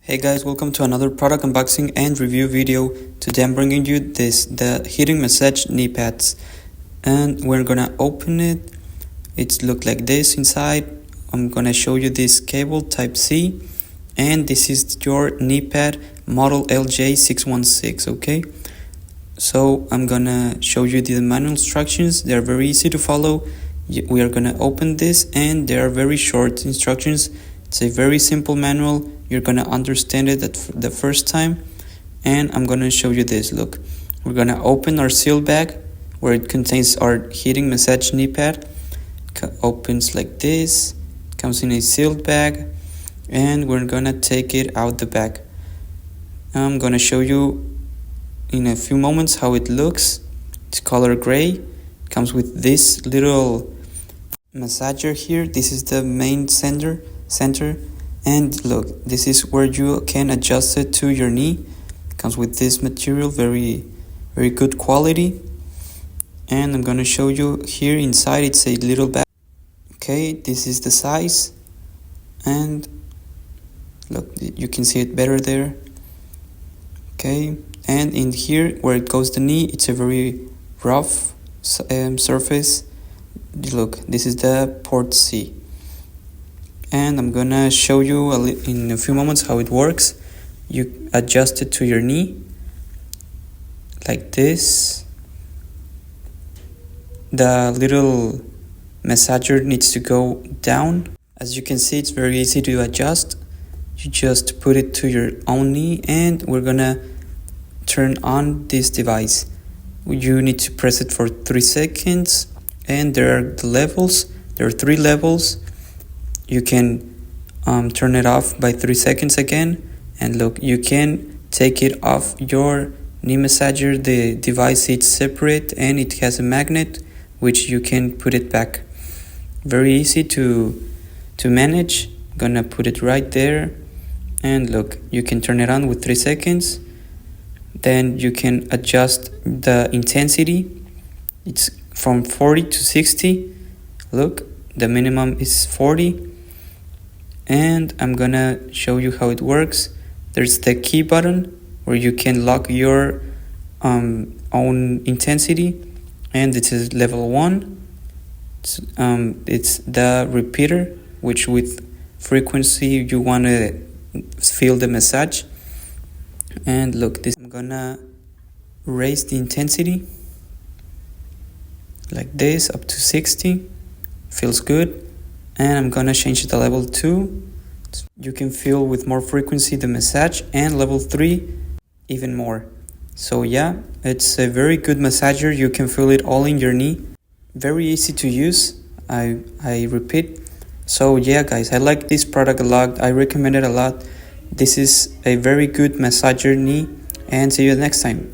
Hey guys, welcome to another product unboxing and review video. Today I'm bringing you the heating massage knee pads, and we're gonna open it. It's look like this inside. I'm gonna show you this cable type C, and this is your knee pad model LJ616. Okay, so I'm gonna show you the manual instructions. They're very easy to follow. We are gonna open this, and they are very short instructions. It's a very simple manual. You're gonna understand it the first time, and I'm gonna show you this. Look, we're gonna open our seal bag where it contains our heating massage knee pad. Opens like this, comes in a sealed bag, and we're gonna take it out the bag. I'm gonna show you in a few moments how it looks. It's color gray. Comes with this little massager here. This is the main center. And look, this is where you can adjust it to your knee. Comes with this material, very good quality. And I'm gonna show you here inside. It's a little bag. Okay, this is the size, and look, you can see it better there. Okay, and in here where it goes the knee, it's a very rough surface. Look, this is the port C. And I'm gonna show you in a few moments how it works. You adjust it to your knee like this. The little massager needs to go down. As you can see, it's very easy to adjust. You just put it to your own knee, and we're gonna turn on this device. You need to press it for 3 seconds, and there are the levels. There are 3 levels. You can turn it off by 3 seconds again, and look, you can take it off your knee massager. The device is separate, and it has a magnet which you can put it back. Very easy to manage. I'm gonna put it right there, and look, you can turn it on with 3 seconds. Then you can adjust the intensity. It's from 40 to 60. Look, the minimum is 40. And I'm gonna show you how it works. There's the key button where you can lock your own intensity, and this is level 1. It's the repeater, which with frequency you want to feel the massage. And look, this, I'm gonna raise the intensity like this up to 60. Feels good. And I'm gonna change the level 2. You can feel with more frequency the massage, and level 3 even more. So yeah, it's a very good massager. You can feel it all in your knee. Very easy to use, I repeat. So yeah guys, I like this product a lot. I recommend it a lot. This is a very good massager knee, and see you next time.